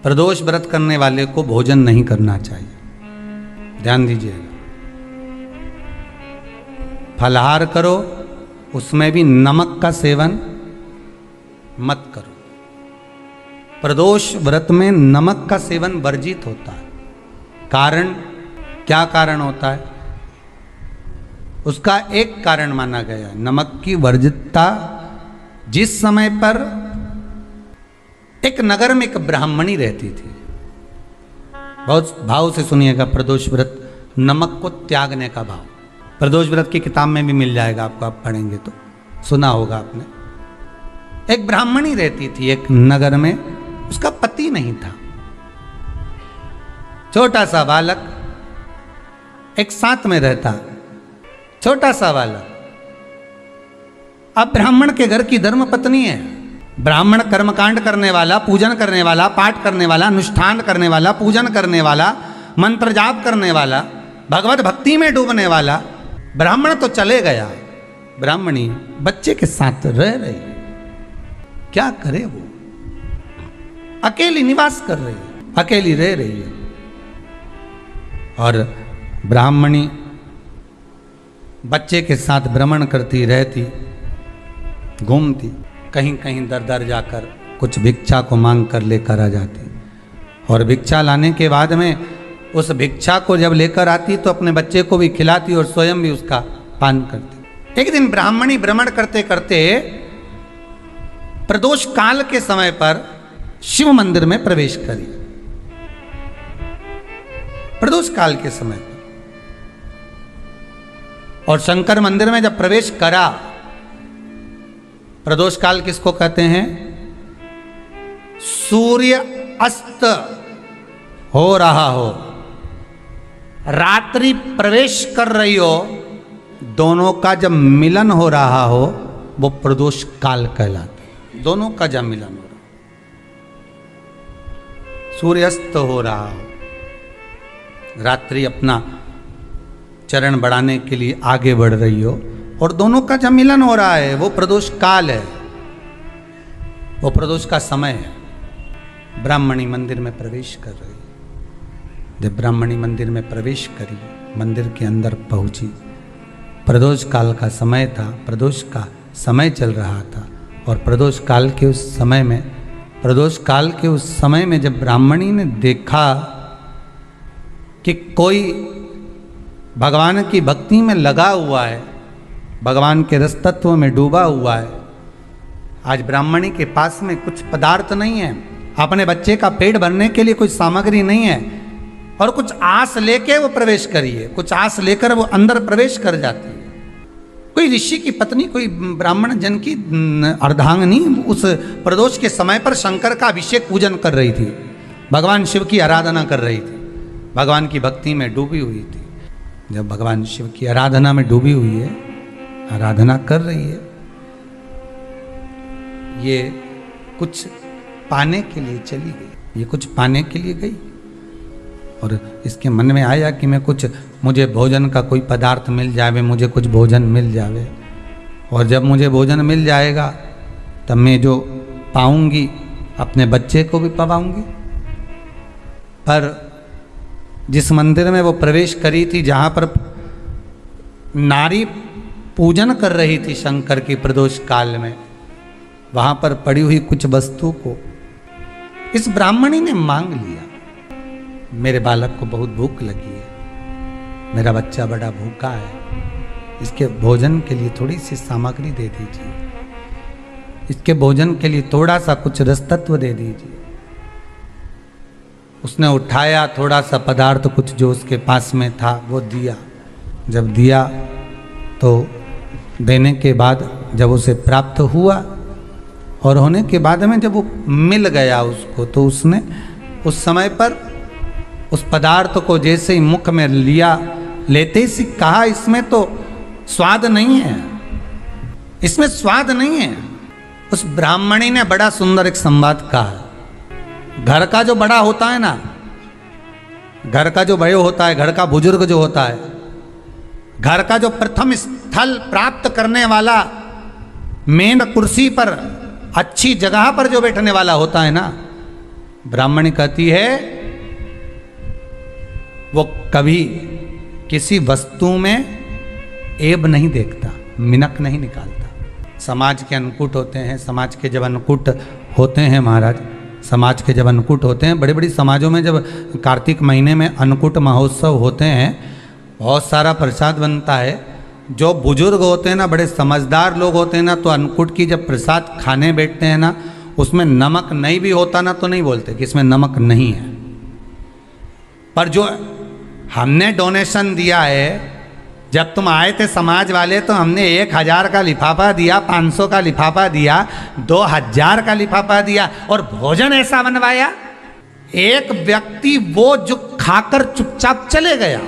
प्रदोष व्रत करने वाले को भोजन नहीं करना चाहिए, ध्यान दीजिएगा। फलाहार करो, उसमें भी नमक का सेवन मत करो। प्रदोष व्रत में नमक का सेवन वर्जित होता है। कारण, क्या कारण होता है? उसका एक कारण माना गया है, नमक की वर्जितता। जिस समय पर एक नगर में एक ब्राह्मणी रहती थी, बहुत भाव से सुनिएगा, प्रदोष व्रत नमक को त्यागने का भाव। प्रदोष व्रत की किताब में भी मिल जाएगा आपको, आप पढ़ेंगे तो सुना होगा आपने। एक ब्राह्मणी रहती थी एक नगर में, उसका पति नहीं था, छोटा सा बालक एक साथ में रहता, छोटा सा बालक। अब ब्राह्मण के घर की धर्म पत्नी है, ब्राह्मण कर्मकांड करने वाला, पूजन करने वाला, पाठ करने वाला, अनुष्ठान करने वाला, पूजन करने वाला, मंत्र जाप करने वाला, भगवत भक्ति में डूबने वाला। ब्राह्मण तो चले गया, ब्राह्मणी बच्चे के साथ रह रही है। क्या करे वो? अकेली निवास कर रही है, अकेली रह रही है। और ब्राह्मणी बच्चे के साथ भ्रमण करती रहती, घूमती, कहीं कहीं दर दर जाकर कुछ भिक्षा को मांग कर लेकर आ जाती। और भिक्षा लाने के बाद में उस भिक्षा को जब लेकर आती तो अपने बच्चे को भी खिलाती और स्वयं भी उसका पान करती। एक दिन ब्राह्मणी भ्रमण करते करते प्रदोष काल के समय पर शिव मंदिर में प्रवेश करी। प्रदोष काल के समय पर, और शंकर मंदिर में जब प्रवेश करा, प्रदोष काल किसको कहते हैं? सूर्य अस्त हो रहा हो, रात्रि प्रवेश कर रही हो, दोनों का जब मिलन हो रहा हो वो प्रदोष काल कहलाता है। दोनों का जब मिलन हो रहा, सूर्यास्त हो रहा हो, रात्रि अपना चरण बढ़ाने के लिए आगे बढ़ रही हो, और दोनों का जब मिलन हो रहा है वो प्रदोष काल है, वो प्रदोष का समय है। ब्राह्मणी मंदिर में प्रवेश कर रही। जब ब्राह्मणी मंदिर में प्रवेश करी, मंदिर के अंदर पहुंची, प्रदोष काल का समय था, प्रदोष का समय चल रहा था। और प्रदोष काल के उस समय में, प्रदोष काल के उस समय में जब ब्राह्मणी ने देखा कि कोई भगवान की भक्ति में लगा हुआ है, भगवान के रस तत्व में डूबा हुआ है। आज ब्राह्मणी के पास में कुछ पदार्थ नहीं है, अपने बच्चे का पेट भरने के लिए कोई सामग्री नहीं है, और कुछ आस लेके वो प्रवेश करी है, कुछ आस लेकर वो अंदर प्रवेश कर जाती है। कोई ऋषि की पत्नी, कोई ब्राह्मण जन की अर्धांगिनी उस प्रदोष के समय पर शंकर का अभिषेक पूजन कर रही थी, भगवान शिव की आराधना कर रही थी, भगवान की भक्ति में डूबी हुई थी। जब भगवान शिव की आराधना में डूबी हुई है, आराधना कर रही है, ये कुछ पाने के लिए चली गई, ये कुछ पाने के लिए गई, और इसके मन में आया कि मैं कुछ, मुझे भोजन का कोई पदार्थ मिल जावे, मुझे कुछ भोजन मिल जावे, और जब मुझे भोजन मिल जाएगा तब मैं जो पाऊंगी अपने बच्चे को भी पवाऊंगी। पर जिस मंदिर में वो प्रवेश करी थी, जहाँ पर नारी पूजन कर रही थी शंकर की प्रदोष काल में, वहाँ पर पड़ी हुई कुछ वस्तु को इस ब्राह्मणी ने मांग लिया। मेरे बालक को बहुत भूख लगी है, मेरा बच्चा बड़ा भूखा है, इसके भोजन के लिए थोड़ी सी सामग्री दे दीजिए, इसके भोजन के लिए थोड़ा सा कुछ रस तत्व दे दीजिए। उसने उठाया थोड़ा सा पदार्थ, कुछ जो उसके पास में था वो दिया। जब दिया तो देने के बाद जब उसे प्राप्त हुआ, और होने के बाद में जब वो मिल गया उसको, तो उसने उस समय पर उस पदार्थ को जैसे ही मुख में लिया, लेते ही कहा, इसमें तो स्वाद नहीं है, इसमें स्वाद नहीं है। उस ब्राह्मणी ने बड़ा सुंदर एक संवाद कहा। घर का जो बड़ा होता है ना, घर का जो बड़े होता है, घर का बुजुर्ग जो होता है, घर का जो प्रथम स्थल प्राप्त करने वाला, मेन कुर्सी पर अच्छी जगह पर जो बैठने वाला होता है ना, ब्राह्मणी कहती है वो कभी किसी वस्तु में ऐब नहीं देखता, मिनक नहीं निकालता। समाज के अन्नकूट होते हैं, समाज के जब अन्नकूट होते हैं महाराज, समाज के जब अन्नकूट होते हैं, बड़ी बड़ी समाजों में जब कार्तिक महीने में अन्नकूट महोत्सव होते हैं, बहुत सारा प्रसाद बनता है। जो बुजुर्ग होते हैं ना, बड़े समझदार लोग होते हैं ना, तो अन्नकूट की जब प्रसाद खाने बैठते हैं ना, उसमें नमक नहीं भी होता ना तो नहीं बोलते कि इसमें नमक नहीं है। पर जो हमने डोनेशन दिया है, जब तुम आए थे समाज वाले तो हमने 1000 का लिफाफा दिया, 500 का लिफाफा दिया, 2000 का लिफाफा दिया, और भोजन ऐसा बनवाया। एक व्यक्ति वो जो खाकर चुपचाप चले गया,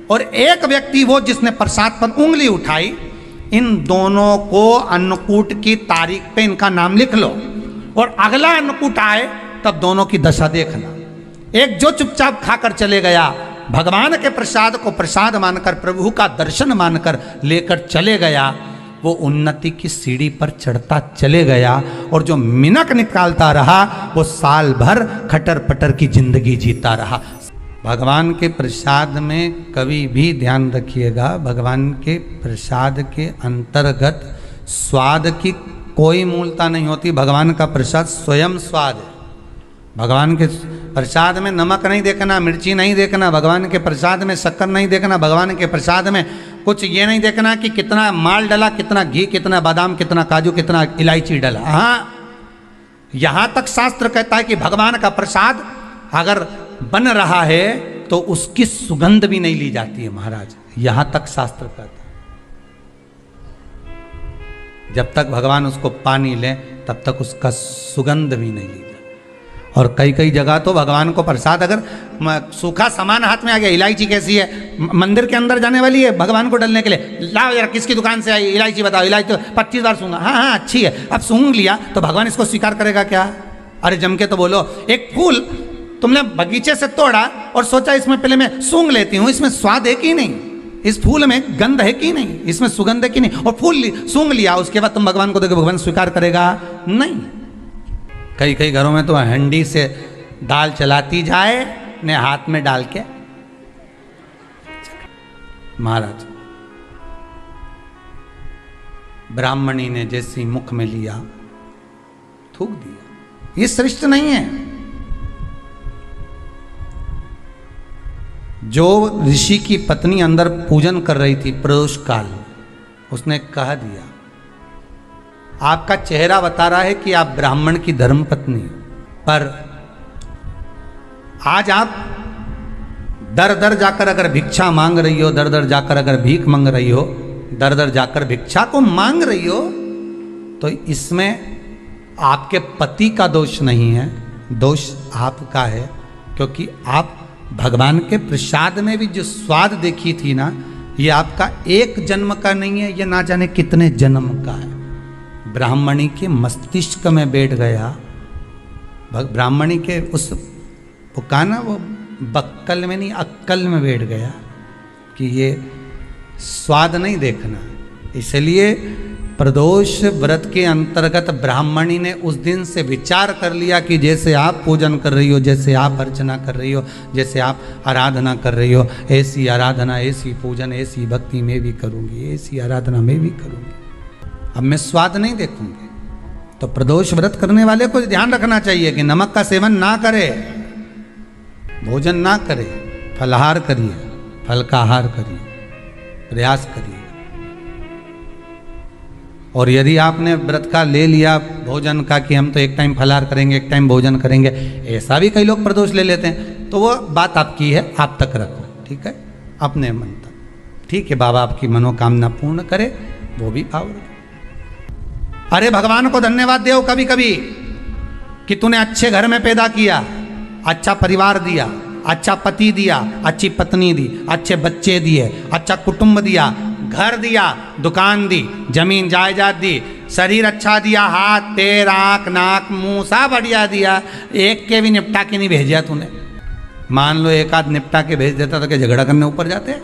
और एक व्यक्ति वो जिसने प्रसाद पर उंगली उठाई। इन दोनों को अन्नकूट की तारीख पे इनका नाम लिख लो, और अगला अन्नकूट आए तब दोनों की दशा देखना। एक जो चुपचाप खाकर चले गया, भगवान के प्रसाद को प्रसाद मानकर, प्रभु का दर्शन मानकर लेकर चले गया, वो उन्नति की सीढ़ी पर चढ़ता चले गया, और जो मिनक निकालता रहा वो साल भर खटर पटर की जिंदगी जीता रहा। भगवान के प्रसाद में कभी भी ध्यान रखिएगा, भगवान के प्रसाद के अंतर्गत स्वाद की कोई मूलता नहीं होती। भगवान का प्रसाद स्वयं स्वाद है। भगवान के प्रसाद में नमक नहीं देखना, मिर्ची नहीं देखना, भगवान के प्रसाद में शक्कर नहीं देखना, भगवान के प्रसाद में कुछ ये नहीं देखना कि कितना माल डला, कितना घी, कितना बादाम, कितना काजू, कितना इलायची डला। हाँ, यहाँ तक शास्त्र कहता है कि भगवान का प्रसाद अगर बन रहा है तो उसकी सुगंध भी नहीं ली जाती है महाराज, यहां तक शास्त्र कहता है। जब तक भगवान उसको पानी ले तब तक उसका सुगंध भी नहीं ली जाती। और कई कई जगह तो भगवान को प्रसाद अगर सूखा सामान हाथ में आ गया, इलायची कैसी है, मंदिर के अंदर जाने वाली है भगवान को डलने के लिए, लाओ यार किसकी दुकान से आई इलायची बताओ, इलायची तो 25 बार सूंघा, हाँ हाँ अच्छी है, अब सूंघ लिया तो भगवान इसको स्वीकार करेगा क्या? अरे जम के तो बोलो। एक फूल तुमने बगीचे से तोड़ा और सोचा इसमें पहले मैं सूंघ लेती हूं, इसमें स्वाद है कि नहीं, इस फूल में गंध है कि नहीं, इसमें सुगंध है कि नहीं, और फूल सूंघ लिया, उसके बाद तुम भगवान को देखो, भगवान स्वीकार करेगा नहीं। कई कई घरों में तो हंडी से दाल चलाती जाए ने हाथ में डाल के। महाराज ब्राह्मणी ने जैसी मुख में लिया थूक दिया, ये श्रेष्ठ नहीं है। जो ऋषि की पत्नी अंदर पूजन कर रही थी प्रदोष काल, उसने कह दिया आपका चेहरा बता रहा है कि आप ब्राह्मण की धर्म पत्नी, पर आज आप दर दर जाकर अगर भिक्षा मांग रही हो, दर दर जाकर अगर भीख मांग रही हो, दर दर जाकर भिक्षा को मांग रही हो, तो इसमें आपके पति का दोष नहीं है, दोष आपका है। क्योंकि आप भगवान के प्रसाद में भी जो स्वाद देखी थी ना, ये आपका एक जन्म का नहीं है, ये ना जाने कितने जन्म का है। ब्राह्मणी के मस्तिष्क में बैठ गया, ब्राह्मणी के उस का ना वो बक्कल में नहीं अक्कल में बैठ गया कि ये स्वाद नहीं देखना। इसलिए प्रदोष व्रत के अंतर्गत ब्राह्मणी ने उस दिन से विचार कर लिया कि जैसे आप पूजन कर रही हो, जैसे आप अर्चना कर रही हो, जैसे आप आराधना कर रही हो, ऐसी आराधना, ऐसी पूजन, ऐसी भक्ति मैं भी करूँगी, ऐसी आराधना मैं भी करूँगी, अब मैं स्वाद नहीं देखूँगी। तो प्रदोष व्रत करने वाले को ध्यान रखना चाहिए कि नमक का सेवन ना करे, भोजन ना करे, फलाहार करिए, फल का आहार करिए, प्रयास करिए। और यदि आपने व्रत का ले लिया भोजन का कि हम तो एक टाइम फलाहार करेंगे, एक टाइम भोजन करेंगे, ऐसा भी कई लोग प्रदोष ले लेते हैं, तो वो बात आपकी है, आप तक रखो, ठीक है, अपने मन तक, ठीक है। बाबा आपकी मनोकामना पूर्ण करे, वो भी भाव रखो। अरे भगवान को धन्यवाद दो कभी कभी कि तूने अच्छे घर में पैदा किया, अच्छा परिवार दिया, अच्छा पति दिया, अच्छी पत्नी दी, अच्छे बच्चे दिए, अच्छा कुटुंब दिया, घर दिया, दुकान दी, जमीन जायदाद दी, शरीर अच्छा दिया, हाथ पैर आँख नाक मुंह सब बढ़िया दिया, एक के भी निपटा के नहीं भेजा तूने। मान लो एक आध निपटा के भेज देता तो क्या झगड़ा करने ऊपर जाते?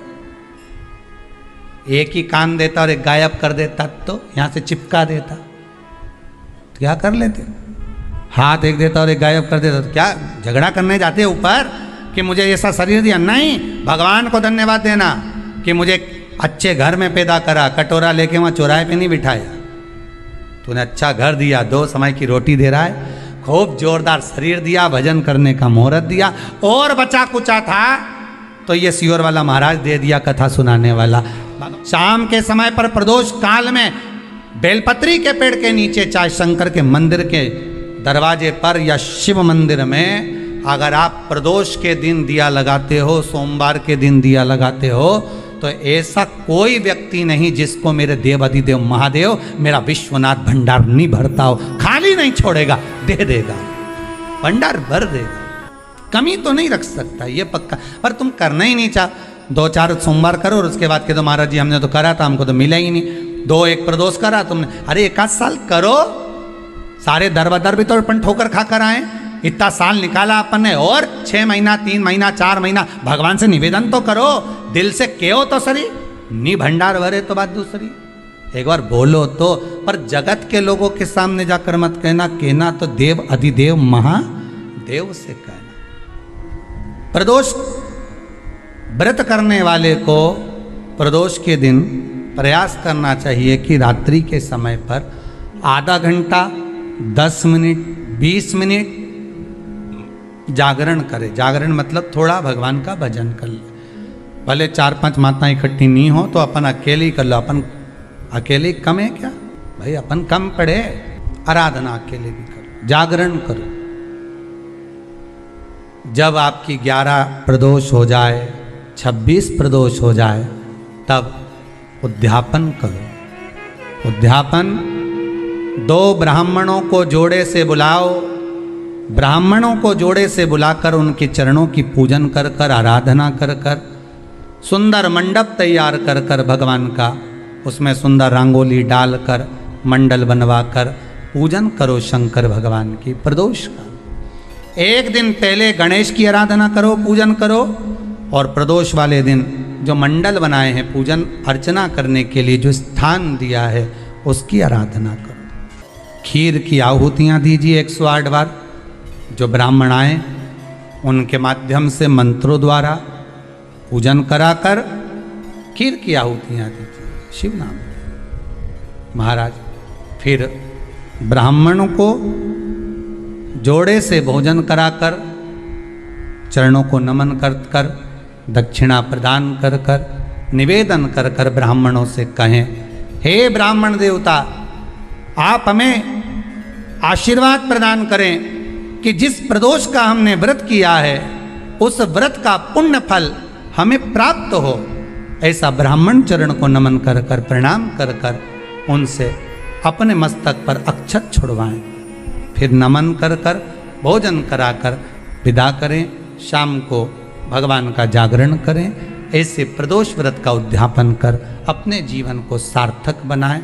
एक ही कान देता और एक गायब कर देता तो यहाँ से चिपका देता, तो क्या कर लेते? हाथ एक देता और एक गायब कर देता। तो क्या झगड़ा करने जाते हैं ऊपर कि मुझे ऐसा शरीर दिया? नहीं, भगवान को धन्यवाद देना कि मुझे अच्छे घर में पैदा करा, कटोरा लेके वहाँ चौराहे पे नहीं बिठाया। तूने अच्छा घर दिया, 2 समय की रोटी दे रहा है, खूब जोरदार शरीर दिया, भजन करने का मुहूर्त दिया, और बचा कुचा था तो ये सियोर वाला महाराज दे दिया, कथा सुनाने वाला। शाम के समय पर प्रदोष काल में बेलपत्री के पेड़ के नीचे, चाहे शंकर के मंदिर के दरवाजे पर या शिव मंदिर में, अगर आप प्रदोष के दिन दिया लगाते हो, सोमवार के दिन दिया लगाते हो, तो ऐसा कोई व्यक्ति नहीं जिसको मेरे देव अधिदेव महादेव, मेरा विश्वनाथ भंडार नहीं भरता हो, खाली नहीं छोड़ेगा, दे देगा, भंडार भर देगा, कमी तो नहीं रख सकता, ये पक्का। पर तुम करना ही नहीं चाह, 2-4 सोमवार करो और उसके बाद के तो महाराज जी हमने तो करा था, हमको तो मिला ही नहीं। 2-1 प्रदोष करा तुमने, अरे 1 साल करो, सारे दर बदर भी तो अपन ठोकर खा कर आए, इतना साल निकाला अपन ने, और 6 महीना 3 महीना 4 महीना भगवान से निवेदन तो करो, दिल से कहो तो सरी, नी भंडार भरे तो बात दूसरी, एक बार बोलो तो। पर जगत के लोगों के सामने जाकर मत कहना, कहना तो देव अधिदेव महादेव से कहना। प्रदोष व्रत करने वाले को प्रदोष के दिन प्रयास करना चाहिए कि रात्रि के समय पर आधा घंटा, 10 मिनट, 20 मिनट जागरण करे। जागरण मतलब थोड़ा भगवान का भजन कर ले, भले 4-5 माताएं इकट्ठी नहीं हो तो अपन अकेले ही कर लो। अपन अकेले कम है क्या भाई, अपन कम पड़े, आराधना अकेले भी करो, जागरण करो। जब आपकी 11 प्रदोष हो जाए, 26 प्रदोष हो जाए, तब उद्यापन करो। उद्यापन 2 ब्राह्मणों को जोड़े से बुलाओ, ब्राह्मणों को जोड़े से बुलाकर उनके चरणों की पूजन कर कर, आराधना कर कर, सुंदर मंडप तैयार कर कर भगवान का, उसमें सुंदर रंगोली डालकर, मंडल बनवाकर पूजन करो शंकर भगवान की प्रदोष का। एक दिन पहले गणेश की आराधना करो, पूजन करो, और प्रदोष वाले दिन जो मंडल बनाए हैं पूजन अर्चना करने के लिए, जो स्थान दिया है, उसकी आराधना करो। खीर की आहुतियाँ दीजिए 108 बार, जो ब्राह्मण आए उनके माध्यम से मंत्रों द्वारा पूजन कराकर खीर की आहुतियाँ दीजिए, शिव नाम महाराज। फिर ब्राह्मणों को जोड़े से भोजन कराकर, चरणों को नमन कर कर, दक्षिणा प्रदान कर कर, निवेदन कर कर ब्राह्मणों से कहें, हे ब्राह्मण देवता, आप हमें आशीर्वाद प्रदान करें कि जिस प्रदोष का हमने व्रत किया है, उस व्रत का पुण्य फल हमें प्राप्त हो। ऐसा ब्राह्मण चरण को नमन कर कर, प्रणाम कर कर, उनसे अपने मस्तक पर अक्षत छुड़वाएं। फिर नमन कर कर, भोजन कराकर विदा करें। शाम को भगवान का जागरण करें। ऐसे प्रदोष व्रत का उद्यापन कर अपने जीवन को सार्थक बनाएं।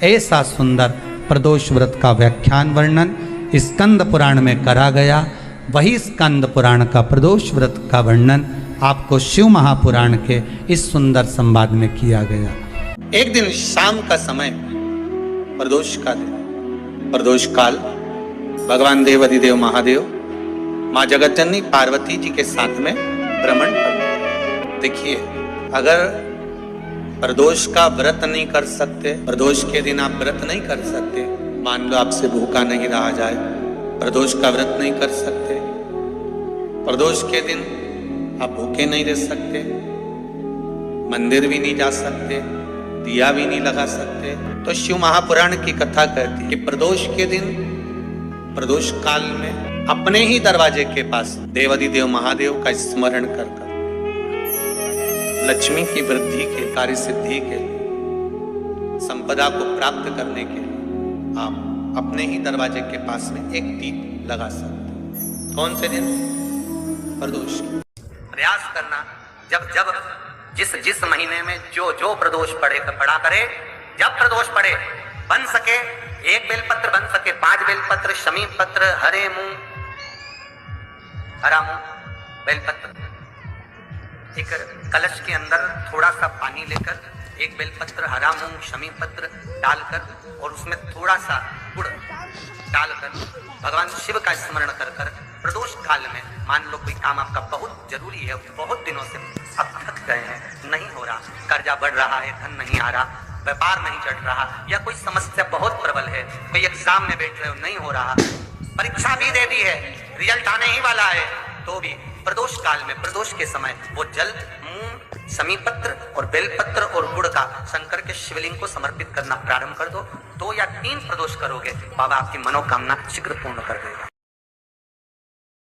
ऐसा सुंदर प्रदोष व्रत का व्याख्यान वर्णन स्कंद पुराण में करा गया। वही स्कंद पुराण का प्रदोष व्रत का वर्णन आपको शिव महापुराण के इस सुंदर संवाद में किया गया। एक दिन शाम का समय, प्रदोष का दिन, प्रदोष काल, भगवान देव अधिदेव महादेव माँ जगतजननी पार्वती जी के साथ में भ्रमण करते। देखिए, अगर प्रदोष का व्रत नहीं कर सकते, प्रदोष के दिन आप व्रत नहीं कर सकते, मान लो आपसे भूखा नहीं रहा जाए, प्रदोष का व्रत नहीं कर सकते, प्रदोष के दिन आप भूखे नहीं रह सकते, मंदिर भी नहीं जा सकते, दिया भी नहीं लगा सकते, तो शिव महापुराण की कथा कहती है कि प्रदोष के दिन, प्रदोष काल में अपने ही दरवाजे के पास देवाधिदेव महादेव का स्मरण कर कर लक्ष्मी की वृद्धि के, कार्य सिद्धि के, संपदा को प्राप्त करने के लिए आप अपने ही दरवाजे के पास में एक दीप लगा सकते हैं। कौन से दिन? प्रदोष। प्रयास करना, जब जब जिस महीने में जो प्रदोष पड़ा करे, जब प्रदोष पड़े, बन सके 1 बेलपत्र, बन सके 5 बेलपत्र, शमी पत्र, हरे मूंग, हरा मूंग, बेलपत्र, एक कलश के अंदर थोड़ा सा पानी लेकर 1 बेलपत्र, हरा मूंग, शमी पत्र डालकर और उसमें थोड़ा सा गुड़ डालकर भगवान शिव का स्मरण कर कर प्रदोष काल में मान लो कोई काम आपका बहुत जरूरी है, बहुत दिनों से अब थक गए हैं, नहीं हो रहा, कर्जा बढ़ रहा है, धन नहीं आ रहा, व्यापार नहीं चढ़ रहा, या कोई समस्या बहुत प्रबल है, कोई एग्जाम में बैठ रहे हो नहीं हो रहा, परीक्षा भी दे दी है, रिजल्ट आने ही वाला है, तो भी प्रदोष काल में प्रदोष के समय वो जल, मूंग, समीपत्र और बेलपत्र और गुड़ का शंकर के शिवलिंग को समर्पित करना प्रारंभ कर दो। 2 या 3 प्रदोष करोगे, बाबा आपकी मनोकामना शीघ्र पूर्ण कर देगा।